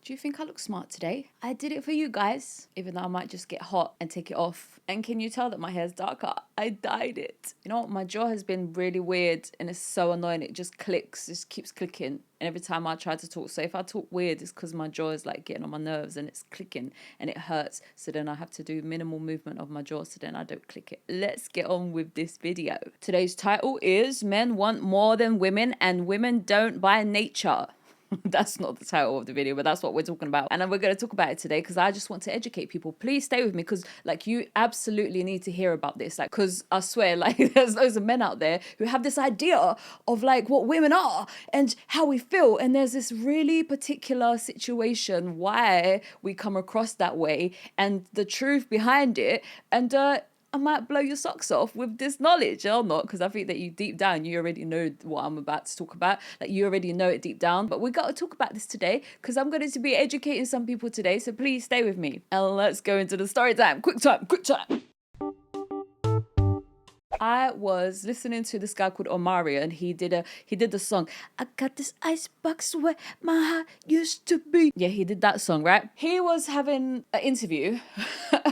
Do you think I look smart today? I did it for you guys, even though I might just get hot and take it off. And can you tell that my hair's darker? I dyed it. You know what? My jaw has been really weird and it's so annoying. It just clicks, just keeps clicking. And every time I try to talk, so if I talk weird, it's because my jaw is like getting on my nerves and it's clicking and it hurts. So then I have to do minimal movement of my jaw so then I don't click it. Let's get on with this video. Today's title is Men Want More Than Women and Women Don't by Nature. That's not the title of the video, but that's what we're talking about. And we're going to talk about it today because I just want to educate people. Please stay with me because like you absolutely need to hear about this. Like, because I swear, like there's loads of men out there who have this idea of like what women are and how we feel. And there's this really particular situation why we come across that way and the truth behind it. And I might blow your socks off with this knowledge or not, because I think that you deep down, you already know what I'm about to talk about. Like you already know it deep down, but we got to talk about this today because I'm going to be educating some people today. So please stay with me and let's go into the story time. Quick time. I was listening to this guy called Omari and he did the song, I got this icebox where my heart used to be. Yeah, he did that song, right? He was having an interview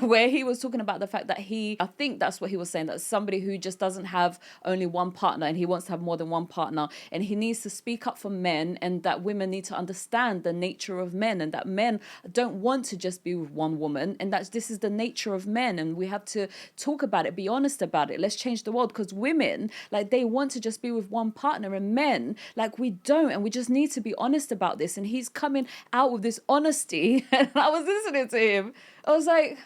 where he was talking about the fact that I think that's what he was saying, that somebody who just doesn't have only one partner and he wants to have more than one partner and he needs to speak up for men and that women need to understand the nature of men and that men don't want to just be with one woman and that this is the nature of men and we have to talk about it, be honest about it. Let's change the world because women, like they want to just be with one partner and men, like we don't, and we just need to be honest about this. And he's coming out with this honesty and I was listening to him. I was like,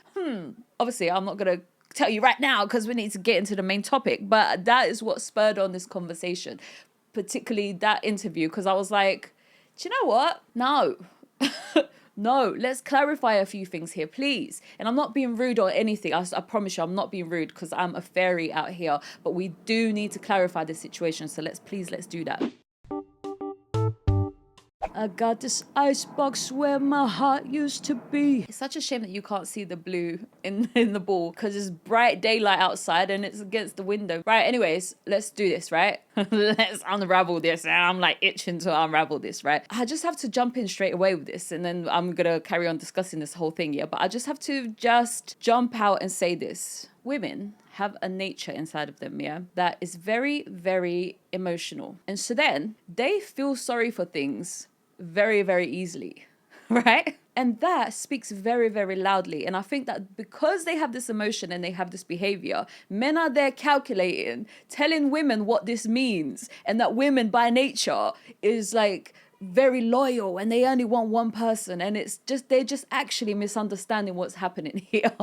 obviously I'm not going to tell you right now because we need to get into the main topic, but that is what spurred on this conversation, particularly that interview, because I was like, do you know what? No. No, let's clarify a few things here, please. And I'm not being rude or anything. I promise you, I'm not being rude because I'm a fairy out here. But we do need to clarify this situation. So let's do that. I got this icebox where my heart used to be. It's such a shame that you can't see the blue in the ball because it's bright daylight outside and it's against the window. Right, anyways, let's do this, right? Let's unravel this. And I'm like itching to unravel this, right? I just have to jump in straight away with this and then I'm going to carry on discussing this whole thing, yeah? But I just have to jump out and say this. Women have a nature inside of them, yeah, that is very, very emotional. And so then they feel sorry for things very, very easily, right? And that speaks very, very loudly. And I think that because they have this emotion and they have this behavior, men are there calculating, telling women what this means, and that women by nature is like very loyal and they only want one person, and it's just they're just actually misunderstanding what's happening here.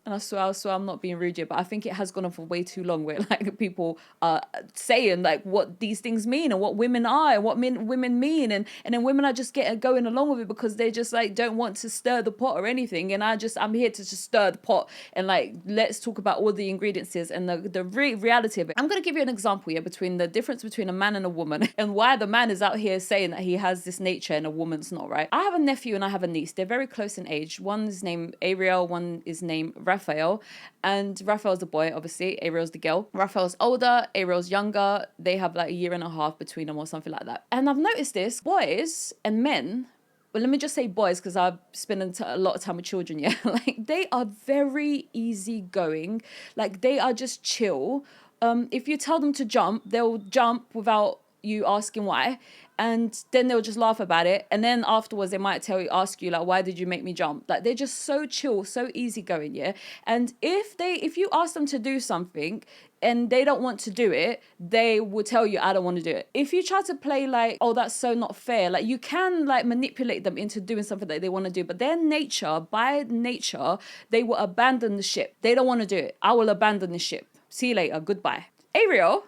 And I swear I'm not being rude here, but I think it has gone on for way too long where like people are saying like what these things mean and what women are and what women mean, and then women are just going along with it because they just like don't want to stir the pot or anything. And I'm here to just stir the pot and like let's talk about all the ingredients and the reality of it. I'm gonna give you an example here between the difference between a man and a woman and why the man is out here saying that he has this nature and a woman's not, right? I have a nephew and I have a niece. They're very close in age. One is named Ariel, one is named Raphael. And Raphael's the boy, obviously. Ariel's the girl. Raphael's older, Ariel's younger. They have like a year and a half between them or something like that. And I've noticed this, boys and men, but let me just say boys because I've spent a lot of time with children, yeah? Like they are very easygoing. Like they are just chill. If you tell them to jump, they'll jump without you asking why, and then they'll just laugh about it, and then afterwards they might ask you like, why did you make me jump? Like they're just so chill, so easygoing, yeah. And if you ask them to do something and they don't want to do it, they will tell you, I don't want to do it. If you try to play like, oh, that's so not fair, like you can like manipulate them into doing something that they want to do, but their nature, by nature, they will abandon the ship. They don't want to do it. I will abandon the ship. See you later. Goodbye. Ariel,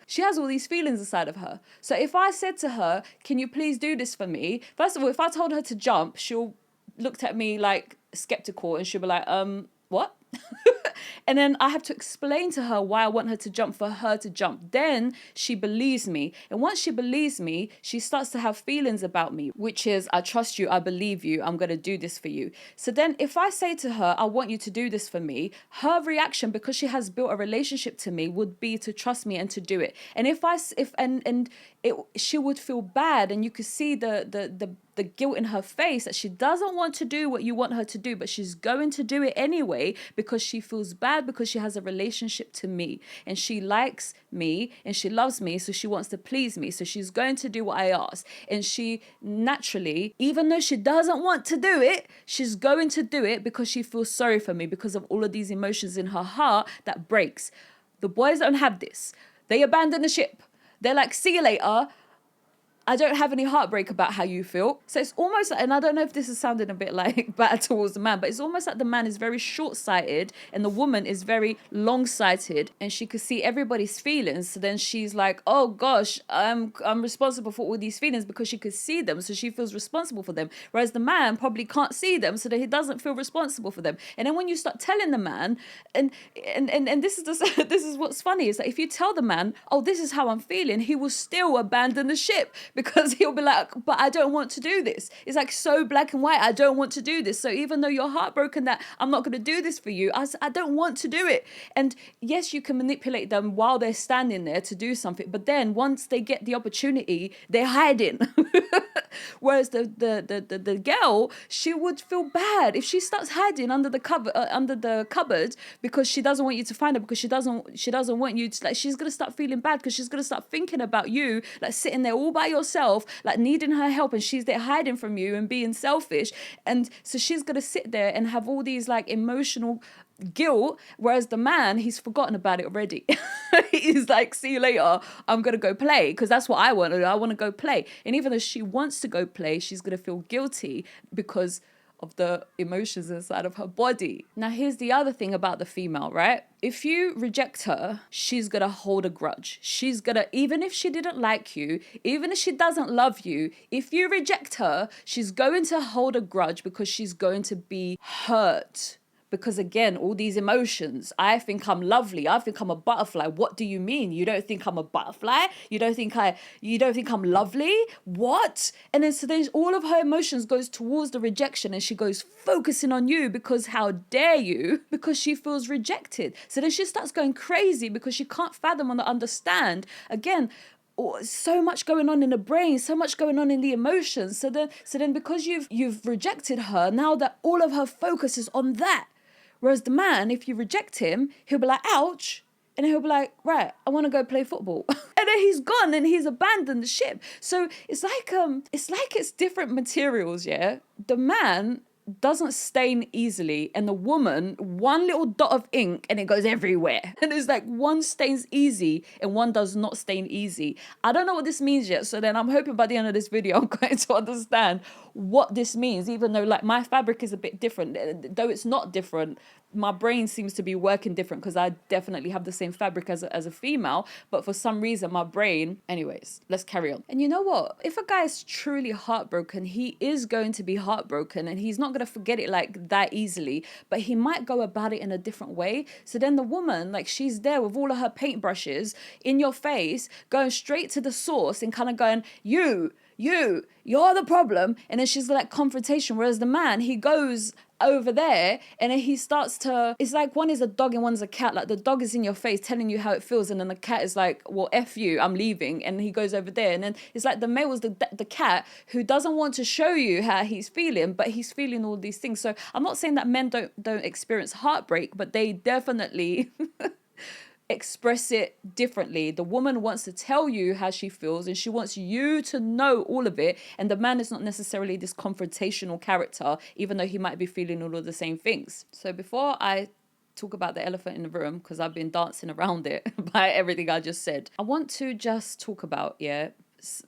she has all these feelings inside of her. So if I said to her, can you please do this for me? First of all, if I told her to jump, she'll look at me like skeptical and she'll be like, what? And then I have to explain to her why I want her to jump for her to jump. Then she believes me. And once she believes me, she starts to have feelings about me, which is, I trust you, I believe you, I'm going to do this for you. So then if I say to her, I want you to do this for me, her reaction, because she has built a relationship to me, would be to trust me and to do it. And she would feel bad, and you could see the the guilt in her face that she doesn't want to do what you want her to do, but she's going to do it anyway because she feels bad, because she has a relationship to me and she likes me and she loves me, so she wants to please me, so she's going to do what I ask. And she naturally, even though she doesn't want to do it, she's going to do it because she feels sorry for me, because of all of these emotions in her heart that breaks. The boys don't have this. They abandon the ship. They're like, see you later. I don't have any heartbreak about how you feel. So it's almost like, and I don't know if this is sounding a bit like bad towards the man, but it's almost like the man is very short-sighted and the woman is very long-sighted, and she could see everybody's feelings. So then she's like, oh gosh, I'm responsible for all these feelings because she could see them. So she feels responsible for them. Whereas the man probably can't see them, so that he doesn't feel responsible for them. And then when you start telling the man, and this is this is what's funny, is that if you tell the man, oh, this is how I'm feeling, he will still abandon the ship, because he'll be like, but I don't want to do this. It's like so black and white. I don't want to do this. So even though you're heartbroken that I'm not going to do this for you, I don't want to do it. And yes, you can manipulate them while they're standing there to do something, but then once they get the opportunity, they're hiding. Whereas the girl, she would feel bad if she starts hiding under the cupboard because she doesn't want you to find her, because she doesn't want you to, like, she's gonna start feeling bad because she's gonna start thinking about you, like sitting there all by yourself, like needing her help, and she's there hiding from you and being selfish. And so she's gonna sit there and have all these like emotional guilt, whereas the man, he's forgotten about it already. He's like, see you later, I'm gonna go play, because that's what I want to do. I want to go play. And even though she wants to go play, she's gonna feel guilty because of the emotions inside of her body. Now here's the other thing about the female, right? If you reject her, she's gonna hold a grudge. She's gonna, even if she didn't like you, even if she doesn't love you, if you reject her, she's going to hold a grudge because she's going to be hurt. Because again, all these emotions, I think I'm lovely, I think I'm a butterfly. What do you mean? You don't think I'm a butterfly? You don't think I'm lovely? What? And then so then all of her emotions goes towards the rejection, and she goes focusing on you because how dare you? Because she feels rejected. So then she starts going crazy because she can't fathom or understand. Again, so much going on in the brain, so much going on in the emotions. So then because you've rejected her, now that all of her focus is on that. Whereas the man, if you reject him, he'll be like, ouch. And then he'll be like, right, I want to go play football. And then he's gone and he's abandoned the ship. So it's like it's different materials, yeah? The man doesn't stain easily, and the woman, one little dot of ink and it goes everywhere. And it's like one stains easy and one does not stain easy. I don't know what this means yet, so then I'm hoping by the end of this video I'm going to understand what this means, even though like my fabric is a bit different. Though it's not different, my brain seems to be working different because I definitely have the same fabric as a female, but for some reason my brain, anyways, let's carry on. And you know what? If a guy is truly heartbroken, he is going to be heartbroken and he's not going to forget it like that easily, but he might go about it in a different way. So then the woman, like, she's there with all of her paintbrushes in your face, going straight to the source and kind of going, you're the problem. And then she's like confrontation. Whereas the man, he goes over there and then he starts to, it's like one is a dog and one's a cat. Like the dog is in your face telling you how it feels, and then the cat is like, well, F you, I'm leaving. And he goes over there, and then it's like the male was the cat who doesn't want to show you how he's feeling, but he's feeling all these things. So I'm not saying that men don't experience heartbreak, but they definitely express it differently. The woman wants to tell you how she feels and she wants you to know all of it, and the man is not necessarily this confrontational character, even though he might be feeling all of the same things. So before I talk about the elephant in the room, because I've been dancing around it by everything I just said, I want to just talk about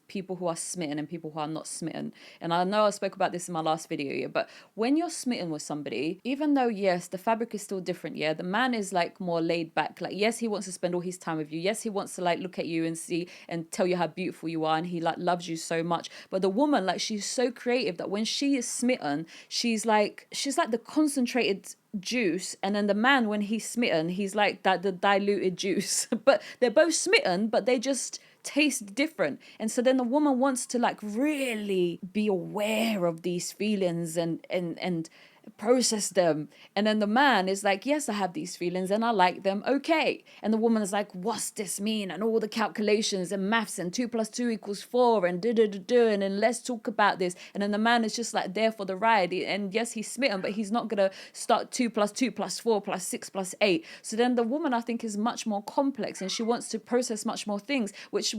people who are smitten and people who are not smitten. And I know I spoke about this in my last video, but when you're smitten with somebody, even though yes, the fabric is still different, the man is like more laid back. Like yes, he wants to spend all his time with you. Yes, he wants to like look at you and see and tell you how beautiful you are, and he like loves you so much. But the woman, like, she's so creative that when she is smitten, she's like the concentrated juice, and then the man, when he's smitten, he's like the diluted juice. But they're both smitten, but they just taste different. And so then the woman wants to like really be aware of these feelings and process them. And then the man is like, yes, I have these feelings and I like them. Okay. And the woman is like, what's this mean? And all the calculations and maths and 2 + 2 = 4 and and then let's talk about this. And then the man is just like there for the ride. And yes, he's smitten, but he's not going to start 2 + 2 + 4 + 6 + 8. So then the woman, I think, is much more complex and she wants to process much more things, which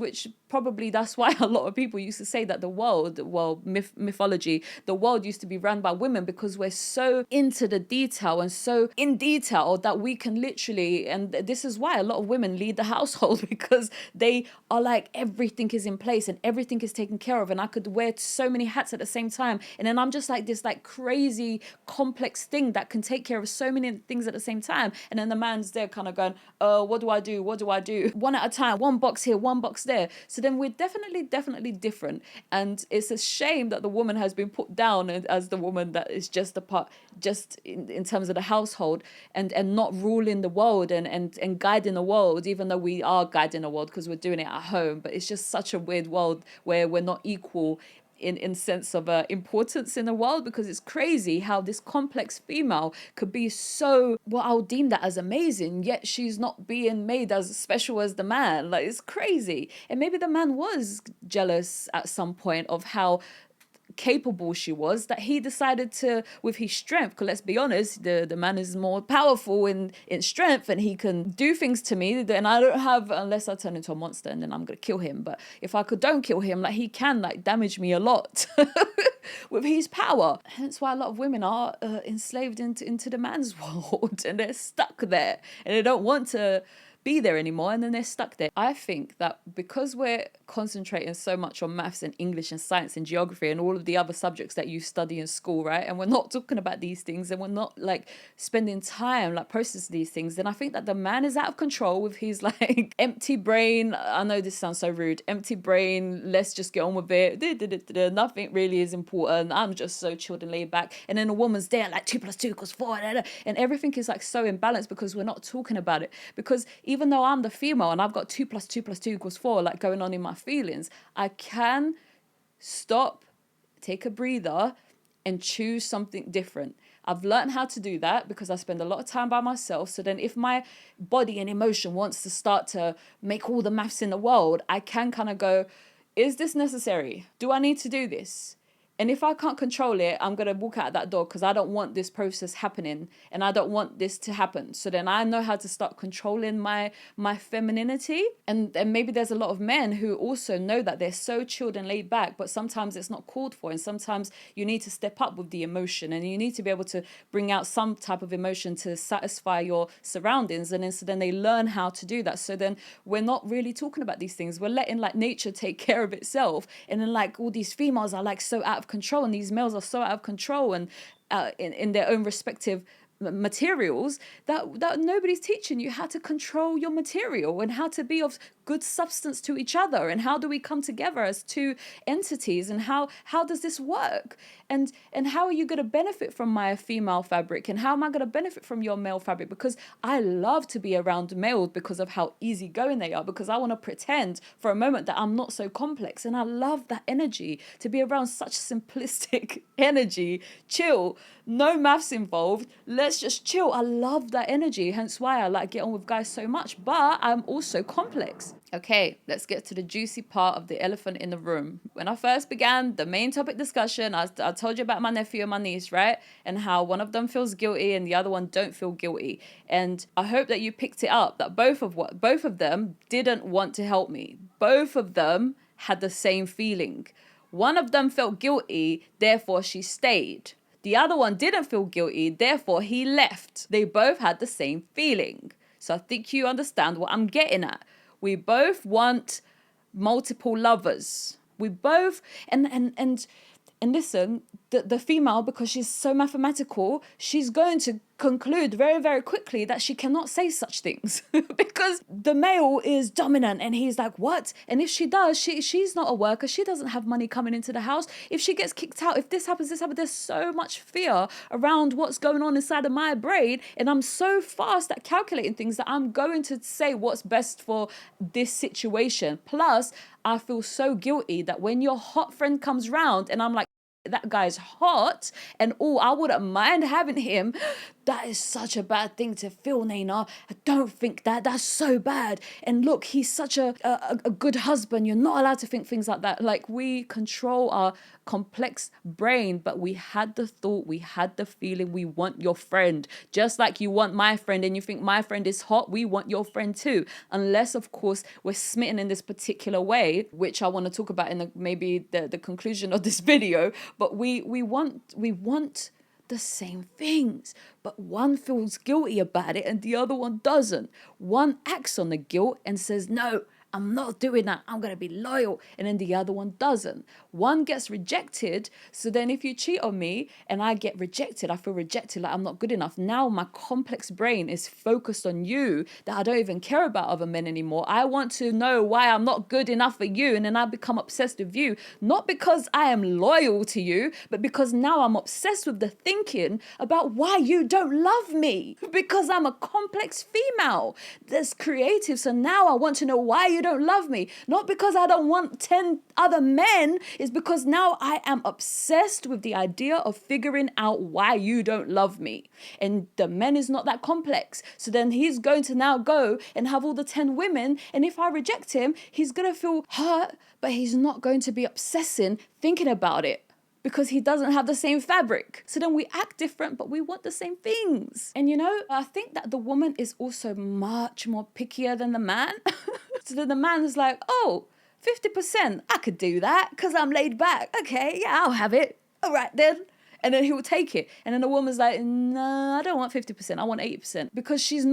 probably that's why a lot of people used to say that the world, well, mythology, the world used to be run by women, because we're so into the detail and so in detail that we can literally, and this is why a lot of women lead the household, because they are like, everything is in place and everything is taken care of, and I could wear so many hats at the same time, and then I'm just like this like crazy complex thing that can take care of so many things at the same time. And then the man's there kind of going, what do I do, one at a time, one box here, one box there. So then we're definitely different, and it's a shame that the woman has been put down as the woman that is just a part, just in terms of the household, and not ruling the world and guiding the world, even though we are guiding the world because we're doing it at home. But it's just such a weird world where we're not equal in sense of importance in the world, because it's crazy how this complex female could be so, well, I'll deem that as amazing, yet she's not being made as special as the man. Like, it's crazy. And maybe the man was jealous at some point of how capable she was, that he decided to, with his strength, because let's be honest, the man is more powerful in strength and he can do things to me that I don't have, unless I turn into a monster and then I'm gonna kill him. But if I don't kill him, like, he can like damage me a lot with his power. Hence why a lot of women are enslaved into the man's world, and they're stuck there and they don't want to be there anymore, and then they're stuck there. I think that because we're concentrating so much on maths and English and science and geography and all of the other subjects that you study in school, right, and we're not talking about these things, and we're not like spending time like processing these things, then I think that the man is out of control with his like empty brain. I know this sounds so rude, empty brain, let's just get on with it, nothing really is important, I'm just so chilled and laid back. And then a woman's there like 2 + 2 = 4, and everything is like so imbalanced because we're not talking about it. Because even though I'm the female and I've got 2 + 2 + 2 = 4 like going on in my feelings, I can stop, take a breather, and choose something different. I've learned how to do that because I spend a lot of time by myself. So then if my body and emotion wants to start to make all the maths in the world, I can kind of go, is this necessary? Do I need to do this? And if I can't control it, I'm going to walk out that door because I don't want this process happening and I don't want this to happen. So then I know how to start controlling my femininity. And maybe there's a lot of men who also know that they're so chilled and laid back, but sometimes it's not called for. And sometimes you need to step up with the emotion and you need to be able to bring out some type of emotion to satisfy your surroundings. And then, so then they learn how to do that. So then we're not really talking about these things. We're letting like nature take care of itself. And then like all these females are like so out of control and these males are so out of control and in their own respective materials that nobody's teaching you how to control your material and how to be of good substance to each other, and how do we come together as two entities, and how does this work, and how are you going to benefit from my female fabric, and how am I going to benefit from your male fabric? Because I love to be around males because of how easygoing they are, because I want to pretend for a moment that I'm not so complex, and I love that energy, to be around such simplistic energy, chill, no maths involved, let's just chill. I love that energy, hence why I like get on with guys so much, but I'm also complex. Okay, let's get to the juicy part of the elephant in the room. When I first began the main topic discussion, I told you about my nephew and my niece, right? And how one of them feels guilty and the other one don't feel guilty. And I hope that you picked it up, that both of them didn't want to help me. Both of them had the same feeling. One of them felt guilty, therefore she stayed. The other one didn't feel guilty, therefore he left. They both had the same feeling. So I think you understand what I'm getting at. We both want multiple lovers. We both, and listen, the female, because she's so mathematical, she's going to conclude very, very quickly that she cannot say such things because the male is dominant and he's like, what? And if she does, she's not a worker. She doesn't have money coming into the house. If she gets kicked out, if this happens, there's so much fear around what's going on inside of my brain. And I'm so fast at calculating things that I'm going to say what's best for this situation. Plus, I feel so guilty that when your hot friend comes round and I'm like, that guy's hot and I wouldn't mind having him. That is such a bad thing to feel, Nayna. I don't think that's so bad. And look, he's such a good husband. You're not allowed to think things like that. Like, we control our complex brain, but we had the thought, we had the feeling, we want your friend. Just like you want my friend and you think my friend is hot, we want your friend too. Unless, of course, we're smitten in this particular way, which I want to talk about in maybe the conclusion of this video. But we want the same things, but one feels guilty about it and the other one doesn't. One acts on the guilt and says, no, I'm not doing that, I'm going to be loyal. And then the other one doesn't. One gets rejected. So then if you cheat on me and I get rejected, I feel rejected, like I'm not good enough. Now my complex brain is focused on you, that I don't even care about other men anymore. I want to know why I'm not good enough for you. And then I become obsessed with you, not because I am loyal to you, but because now I'm obsessed with the thinking about why you don't love me, because I'm a complex female that's creative. So now I want to know why you don't love me, not because I don't want 10 other men. It's because now I am obsessed with the idea of figuring out why you don't love me. And the men is not that complex. So then he's going to now go and have all the 10 women. And if I reject him, he's going to feel hurt, but he's not going to be obsessing, thinking about it, because he doesn't have the same fabric. So then we act different, but we want the same things. And I think that the woman is much more pickier than the man. So then the man is like, oh, 50%, I could do that because I'm laid back. Okay, yeah, I'll have it. All right then. And then he will take it. And then the woman's like, no, I don't want 50%. I want 80%. Because she's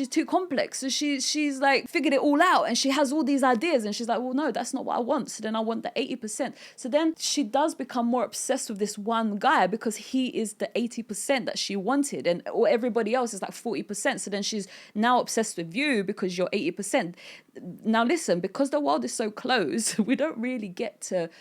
too complex. So she's like figured it all out. And she has all these ideas. And she's like, well, no, that's not what I want. So then I want the 80%. So then she does become more obsessed with this one guy because he is the 80% that she wanted. And or everybody else is like 40%. So then she's now obsessed with you because you're 80%. Now listen, because the world is so closed, we don't really get to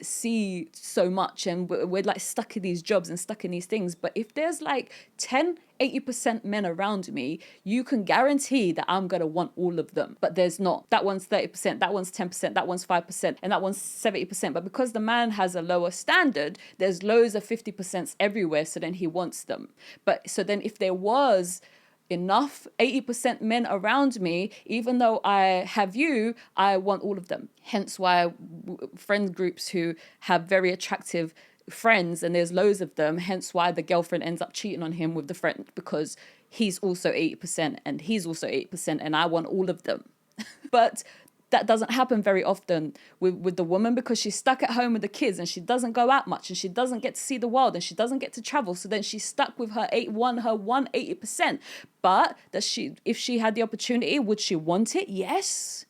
see so much, and we're like stuck in these jobs and stuck in these things. But if there's like 80% men around me, you can guarantee that I'm gonna want all of them. But there's not. That one's 30%, that one's 10%, that one's 5%, and that one's 70%. But because the man has a lower standard, there's loads of 50% everywhere, so then he wants them. But so then if there was enough 80% men around me, even though I have you, I want all of them. Hence why friend groups who have very attractive friends, and there's loads of them, hence why the girlfriend ends up cheating on him with the friend, because he's also 80% and he's also 80% and I want all of them. But that doesn't happen very often with the woman, because she's stuck at home with the kids and she doesn't go out much and she doesn't get to see the world and she doesn't get to travel. So then she's stuck with her 80%. But if she had the opportunity, would she want it? Yes.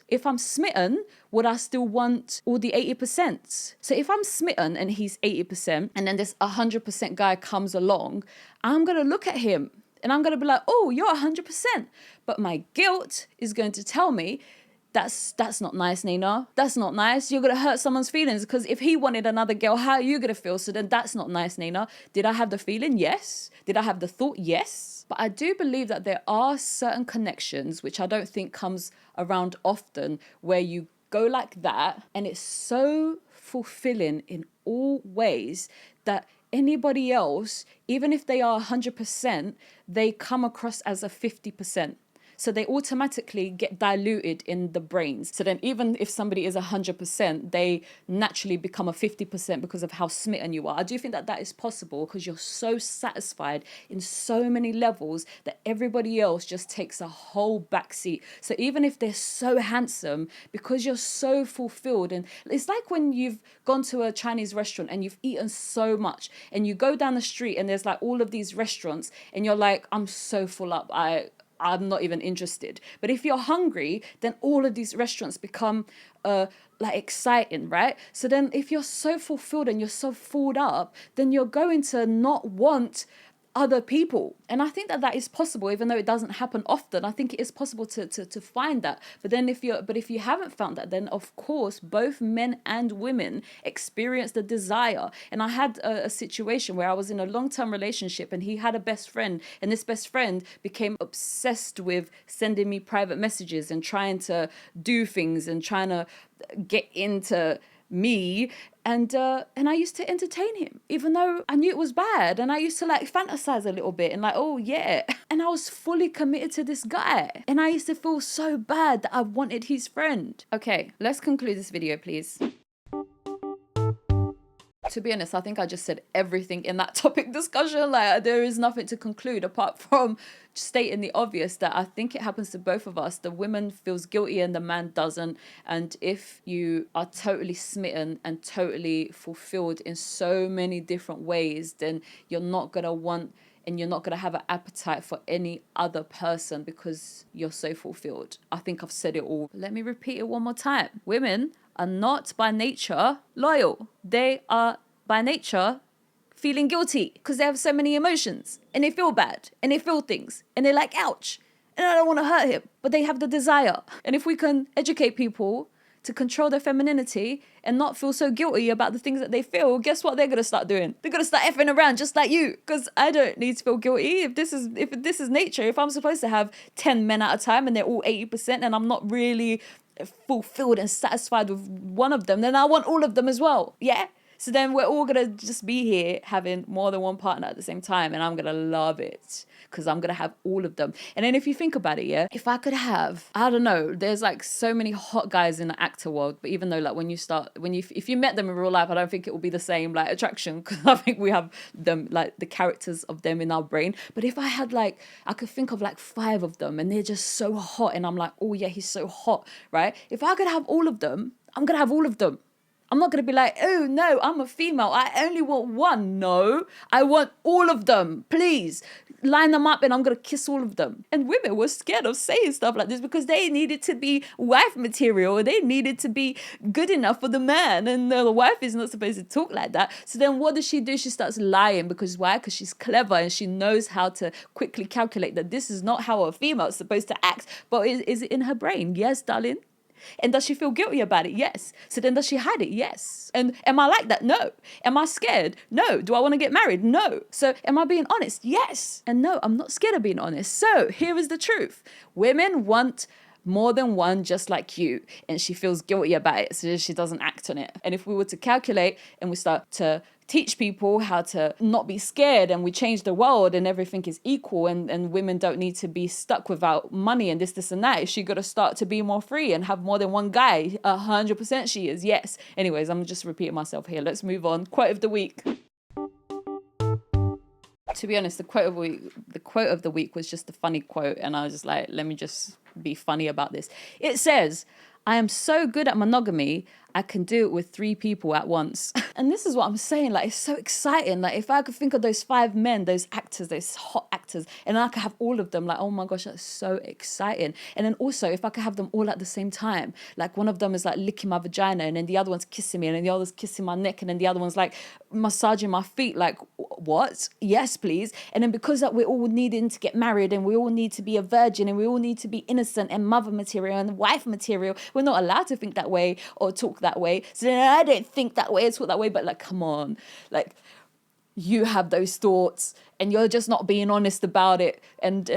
If I'm smitten, would I still want all the 80%? So if I'm smitten and he's 80% and then this 100% guy comes along, I'm going to look at him and I'm going to be like, oh, you're 100%. But my guilt is going to tell me, that's not nice, Nayna. That's not nice. You're going to hurt someone's feelings, because if he wanted another girl, how are you going to feel? So then that's not nice, Nayna. Did I have the feeling? Yes. Did I have the thought? Yes. But I do believe that there are certain connections, which I don't think comes around often, where you go like that and it's so fulfilling in all ways that anybody else, even if they are 100%, they come across as a 50%. So they automatically get diluted in the brains. So then even if somebody is 100%, they naturally become a 50% because of how smitten you are. I do think that that is possible because you're so satisfied in so many levels that everybody else just takes a whole backseat. So even if they're so handsome, because you're so fulfilled, and it's like when you've gone to a Chinese restaurant and you've eaten so much and you go down the street and there's like all of these restaurants and you're like, I'm so full up, I'm not even interested. But if you're hungry, then all of these restaurants become like exciting, right? So then if you're so fulfilled and you're so filled up, then you're going to not want other people. And I think that that is possible, even though it doesn't happen often. I think it is possible to find that. But then if you haven't found that, then of course both men and women experience the desire. And I had a situation where I was in a long-term relationship and he had a best friend, and this best friend became obsessed with sending me private messages and trying to do things and trying to get into me, and I used to entertain him even though I knew it was bad, and I used to like fantasize a little bit and like, oh yeah, and I was fully committed to this guy, and I used to feel so bad that I wanted his friend. Okay, let's conclude this video, please. To be honest, I think I just said everything in that topic discussion. Like, there is nothing to conclude apart from stating the obvious, that I think it happens to both of us. The woman feels guilty and the man doesn't. And if you are totally smitten and totally fulfilled in so many different ways, then you're not going to want, and you're not going to have an appetite for any other person because you're so fulfilled. I think I've said it all. Let me repeat it one more time. Women are not by nature loyal. They are by nature feeling guilty because they have so many emotions and they feel bad and they feel things and they're like, ouch, and I don't want to hurt him, but they have the desire. And if we can educate people to control their femininity and not feel so guilty about the things that they feel, guess what they're going to start doing? They're going to start effing around just like you, because I don't need to feel guilty. If this is nature, if I'm supposed to have 10 men at a time and they're all 80% and I'm not really fulfilled and satisfied with one of them, then I want all of them as well. Yeah? So then we're all going to just be here having more than one partner at the same time, and I'm going to love it because I'm going to have all of them. And then if you think about it, yeah, if I could have, I don't know, there's like so many hot guys in the actor world, but even though like if you met them in real life, I don't think it will be the same like attraction, because I think we have them, like the characters of them in our brain. But if I had like, I could think of like 5 of them and they're just so hot and I'm like, oh yeah, he's so hot, right? If I could have all of them, I'm going to have all of them. I'm not going to be like, oh no, I'm a female, I only want one. No, I want all of them. Please line them up and I'm going to kiss all of them. And women were scared of saying stuff like this because they needed to be wife material. They needed to be good enough for the man. And the wife is not supposed to talk like that. So then what does she do? She starts lying. Because why? Because she's clever and she knows how to quickly calculate that this is not how a female is supposed to act. But is it in her brain? Yes, darling. And does she feel guilty about it? Yes. So then does she hide it? Yes. And am I like that? No. Am I scared? No. Do I want to get married? No. So am I being honest? Yes. And no, I'm not scared of being honest. So here is the truth. Women want more than one just like you, and she feels guilty about it, so she doesn't act on it. And if we were to calculate and we start to teach people how to not be scared, and we change the world and everything is equal, and women don't need to be stuck without money and this and that, is she got to start to be more free and have more than one guy? 100% she is. Yes. Anyways, I'm just repeating myself here. Let's move on. Quote of the week. To be honest, the quote of the week was just a funny quote, and I was just like, let me just be funny about this. It says, I am so good at monogamy, I can do it with 3 people at once. And this is what I'm saying, like, it's so exciting. Like, if I could think of those 5 men, those actors, those hot actors, and I could have all of them, like, oh my gosh, that's so exciting. And then also, if I could have them all at the same time, like one of them is like licking my vagina, and then the other one's kissing me, and then the other's kissing my neck, and then the other one's like massaging my feet, like, what? Yes, please. And then because that we're all needing to get married, and we all need to be a virgin, and we all need to be innocent and mother material and wife material, we're not allowed to think that way or talk that way. So then I don't think that way, I talk that way. But like, come on, like, you have those thoughts and you're just not being honest about it, and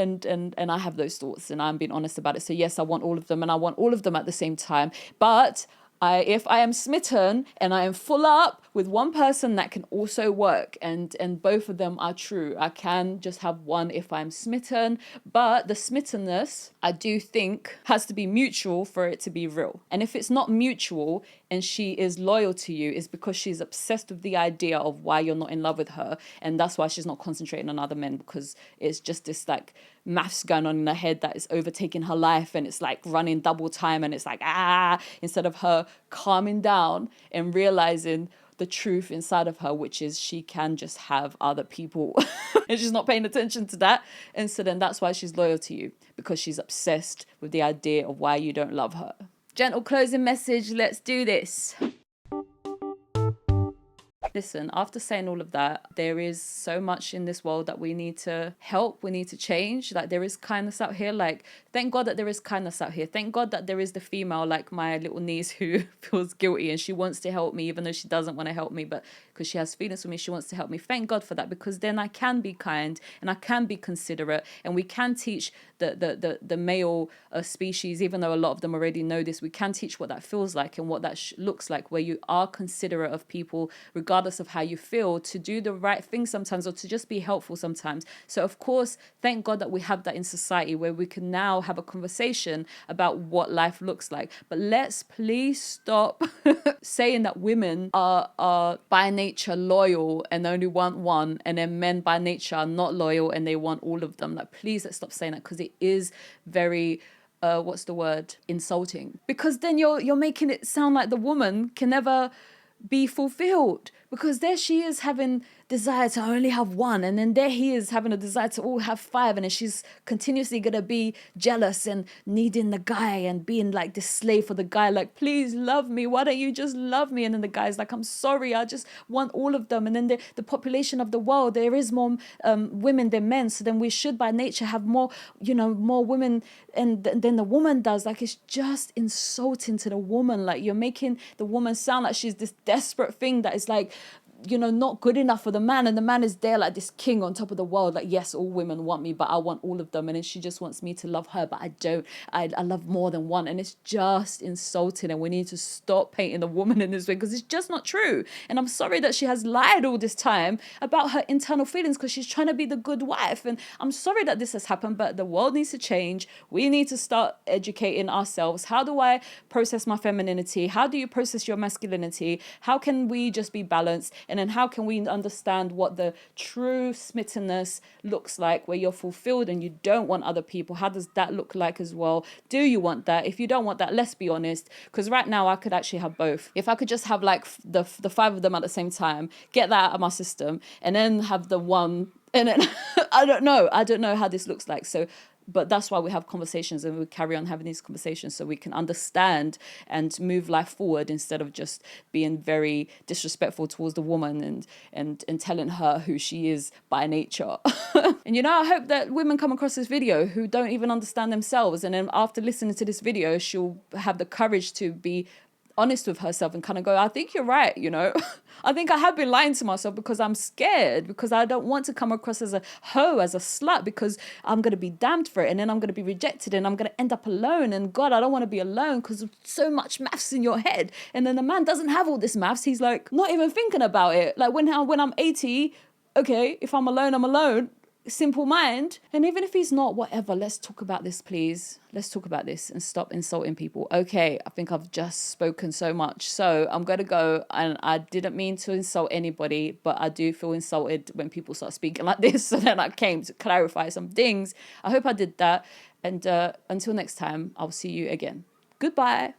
I have those thoughts and I'm being honest about it. So yes, I want all of them, and I want all of them at the same time. But if I am smitten and I am full up with one person, that can also work, and both of them are true. I can just have one if I'm smitten, but the smittenness, I do think, has to be mutual for it to be real. And if it's not mutual and she is loyal to you, it's because she's obsessed with the idea of why you're not in love with her, and that's why she's not concentrating on other men, because it's just this like maths going on in her head that is overtaking her life, and it's like running double time, and it's like instead of her calming down and realizing the truth inside of her, which is she can just have other people and she's not paying attention to that. And so then that's why she's loyal to you, because she's obsessed with the idea of why you don't love her. Gentle closing message. Let's do this. Listen, after saying all of that, there is so much in this world that we need to help, we need to change. Like, there is kindness out here. Like, thank God that there is kindness out here. Thank God that there is the female, like my little niece, who feels guilty and she wants to help me, even though she doesn't want to help me, but because she has feelings for me, she wants to help me. Thank God for that, because then I can be kind and I can be considerate, and we can teach the male species, even though a lot of them already know this, we can teach what that feels like and what that looks like, where you are considerate of people regardless of how you feel, to do the right thing sometimes, or to just be helpful sometimes. So of course, thank God that we have that in society, where we can now have a conversation about what life looks like. But let's please stop saying that women are by nature loyal and only want one, and then men by nature are not loyal and they want all of them. Like, please, let's stop saying that, because it is very what's the word, insulting, because then you're making it sound like the woman can never be fulfilled, because there she is having desire to only have one, and then there he is having a desire to all have five, and then she's continuously gonna be jealous and needing the guy and being like this slave for the guy, like, please love me, why don't you just love me? And then the guy's like, I'm sorry, I just want all of them. And then the population of the world, there is more women than men, so then we should by nature have more, more women and than the woman does. Like, it's just insulting to the woman. Like, you're making the woman sound like she's this desperate thing that is like, not good enough for the man, and the man is there like this king on top of the world, like, yes, all women want me, but I want all of them, and then she just wants me to love her, but I don't. I love more than one, and it's just insulting, and we need to stop painting the woman in this way, because it's just not true. And I'm sorry that she has lied all this time about her internal feelings, because she's trying to be the good wife, and I'm sorry that this has happened, but the world needs to change. We need to start educating ourselves. How do I process my femininity? How do you process your masculinity? How can we just be balanced? And then how can we understand what the true smittenness looks like, where you're fulfilled and you don't want other people? How does that look like as well? Do you want that? If you don't want that, let's be honest, because right now I could actually have both. If I could just have like the five of them at the same time, get that out of my system, and then have the one, and then I don't know how this looks like. So, but that's why we have conversations, and we carry on having these conversations, so we can understand and move life forward, instead of just being very disrespectful towards the woman and telling her who she is by nature. And I hope that women come across this video who don't even understand themselves, and then after listening to this video, she'll have the courage to be honest with herself and kind of go, I think you're right, I think I have been lying to myself, because I'm scared, because I don't want to come across as a hoe, as a slut, because I'm going to be damned for it, and then I'm going to be rejected, and I'm going to end up alone, and God, I don't want to be alone, because of so much maths in your head. And then the man doesn't have all this maths. He's like not even thinking about it. Like, when I'm 80, okay, if I'm alone, I'm alone. Simple mind. And even if he's not, whatever, let's talk about this, please. Let's talk about this and stop insulting people. Okay, I think I've just spoken so much, so I'm gonna go. And I didn't mean to insult anybody, but I do feel insulted when people start speaking like this, so then I came to clarify some things. I hope I did that, and until next time, I'll see you again. Goodbye.